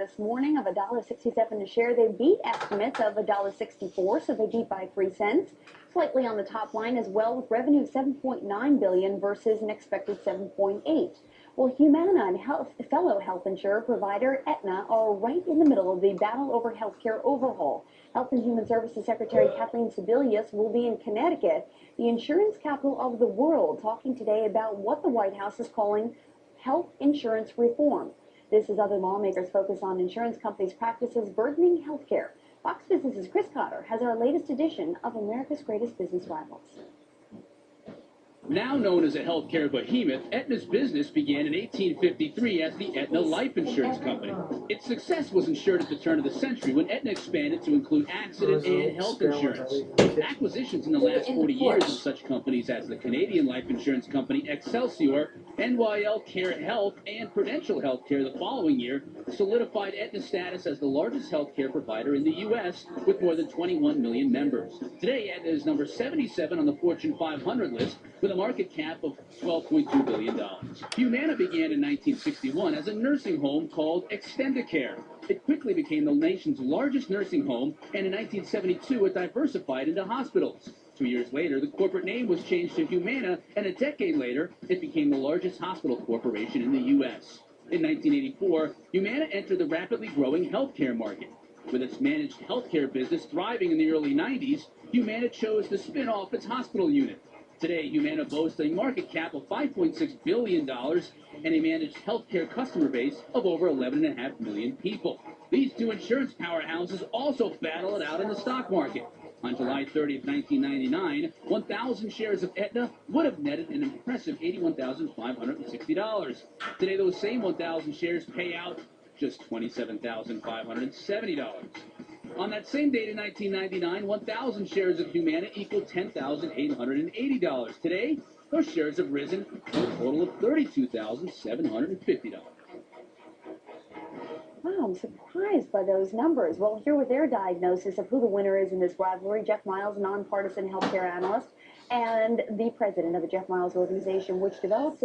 this morning of $1.67 a share. They beat estimates of $1.64, so they beat by 3 cents. Slightly on the top line as well, with revenue of $7.9 billion versus an expected $7.8. Well, Humana and fellow health insurer provider Aetna are right in the middle of the battle over healthcare overhaul. Health and Human Services Secretary Kathleen Sebelius will be in Connecticut, the insurance capital of the world, talking today about what the White House is calling health insurance reform. This as other lawmakers focus on insurance companies' practices burdening healthcare. Fox Business's Chris Cotter has our latest edition of America's Greatest Business Rivals. Now known as a healthcare behemoth, Aetna's business began in 1853 as the Aetna Life Insurance Company. Its success was ensured at the turn of the century when Aetna expanded to include accident and health insurance. Acquisitions in the last 40 years of such companies as the Canadian life insurance company Excelsior, NYL Care Health, and Prudential Healthcare the following year solidified Aetna's status as the largest healthcare provider in the U.S. with more than 21 million members. Today, Aetna is number 77 on the Fortune 500 list with a market cap of $12.2 billion. Humana began in 1961 as a nursing home called Extendicare. It quickly became the nation's largest nursing home, and in 1972 it diversified into hospitals. 2 years later, the corporate name was changed to Humana, and a decade later, it became the largest hospital corporation in the U.S. In 1984, Humana entered the rapidly growing healthcare market. With its managed healthcare business thriving in the early 90s, Humana chose to spin off its hospital unit. Today, Humana boasts a market cap of $5.6 billion and a managed healthcare customer base of over 11.5 million people. These two insurance powerhouses also battle it out in the stock market. On July 30th, 1999, 1,000 shares of Aetna would have netted an impressive $81,560. Today, those same 1,000 shares pay out just $27,570. On that same date in 1999, 1,000 shares of Humana equaled $10,880. Today, those shares have risen to a total of $32,750. Wow, I'm surprised by those numbers. Well, here with their diagnosis of who the winner is in this rivalry, Jeff Miles, nonpartisan healthcare analyst and the president of the Jeff Miles organization, which develops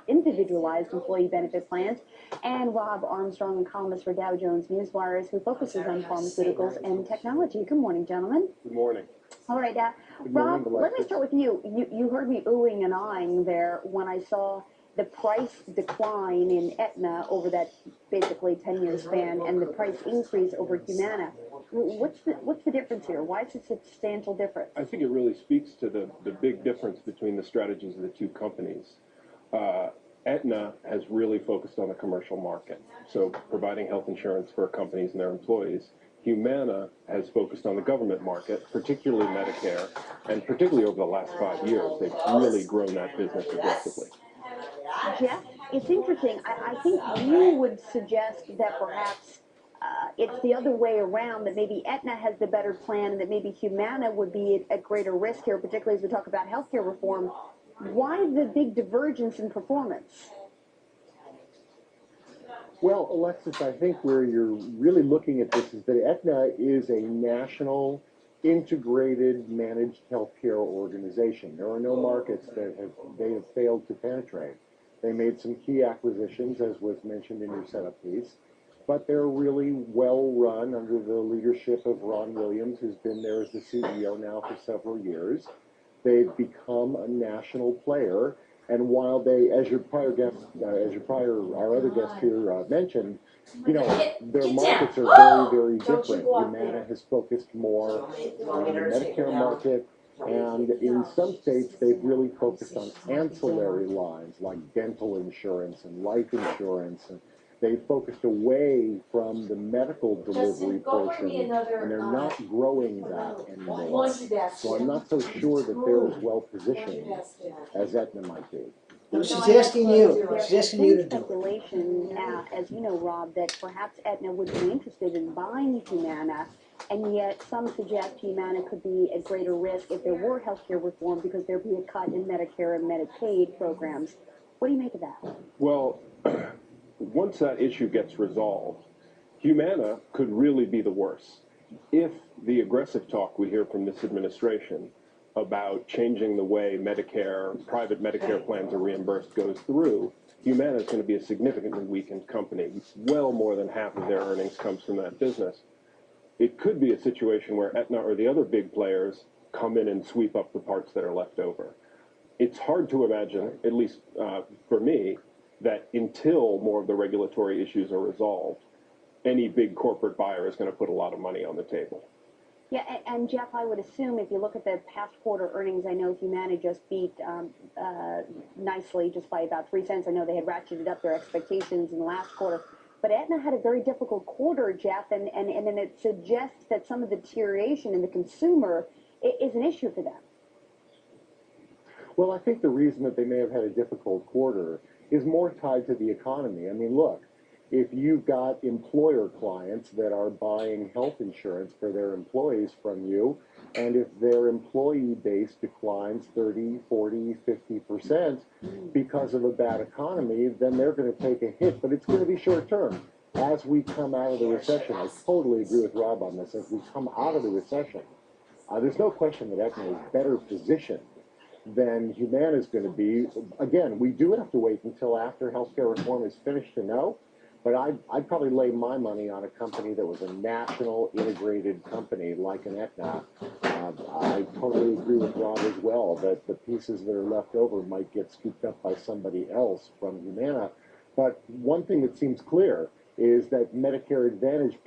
individualized employee benefit plans, and Rob Armstrong, a columnist for Dow Jones Newswires, who focuses on pharmaceuticals and technology. Good morning, gentlemen. Good morning. All right, Rob, let me start with you. You heard me oohing and ahhing there when I saw the price decline in Aetna over that basically 10-year span and the price increase over Humana. What's the difference here? Why is it a substantial difference? I think it really speaks to the big difference between the strategies of the two companies. Aetna has really focused on the commercial market, so providing health insurance for companies and their employees. Humana has focused on the government market, particularly Medicare, and particularly over the last 5 years, they've really grown that business aggressively. Jeff, it's interesting. I think you would suggest that perhaps it's the other way around, that maybe Aetna has the better plan and that maybe Humana would be at greater risk here, particularly as we talk about healthcare reform. Why the big divergence in performance? Well, Alexis, I think where you're really looking at this is that Aetna is a national integrated managed healthcare organization. There are no markets that they have failed to penetrate. They made some key acquisitions, as was mentioned in your setup piece, but they're really well run under the leadership of Ron Williams, who's been there as the CEO now for several years. They've become a national player, and while they, as our other guest here mentioned, their markets are very, very different. Humana has focused more on the Medicare market, and in some states they've really focused on ancillary lines like dental insurance and life insurance, and they've focused away from the medical delivery portion, and they're not growing that anymore. So I'm not so sure that they're as well positioned as Aetna might be. No, she's asking you. She's asking you to do it. Speculation, as you know, Rob, that perhaps Aetna would be interested in buying Humana, and yet some suggest Humana could be at greater risk if there were healthcare reform because there'd be a cut in Medicare and Medicaid programs. What do you make of that? Well, once that issue gets resolved, Humana could really be the worst. If the aggressive talk we hear from this administration about changing the way private Medicare plans are reimbursed goes through, Humana is going to be a significantly weakened company. Well more than half of their earnings comes from that business. It could be a situation where Aetna or the other big players come in and sweep up the parts that are left over. It's hard to imagine, at least for me, that until more of the regulatory issues are resolved, any big corporate buyer is going to put a lot of money on the table. Yeah, and Jeff, I would assume if you look at the past quarter earnings, I know Humana just beat nicely just by about 3 cents. I know they had ratcheted up their expectations in the last quarter. But Aetna had a very difficult quarter, Jeff, and then it suggests that some of the deterioration in the consumer is an issue for them. Well, I think the reason that they may have had a difficult quarter is more tied to the economy. I mean, look, if you've got employer clients that are buying health insurance for their employees from you, and if their employee base declines 30, 40, 50% because of a bad economy, then they're going to take a hit, but it's going to be short term. As we come out of the recession, I totally agree with Rob on this, as we come out of the recession, there's no question that Aetna is better positioned than Humana is going to be. Again, we do have to wait until after healthcare reform is finished to know, but I'd probably lay my money on a company that was a national integrated company like an Aetna. I totally agree with Rob as well that the pieces that are left over might get scooped up by somebody else from Humana. But one thing that seems clear is that Medicare Advantage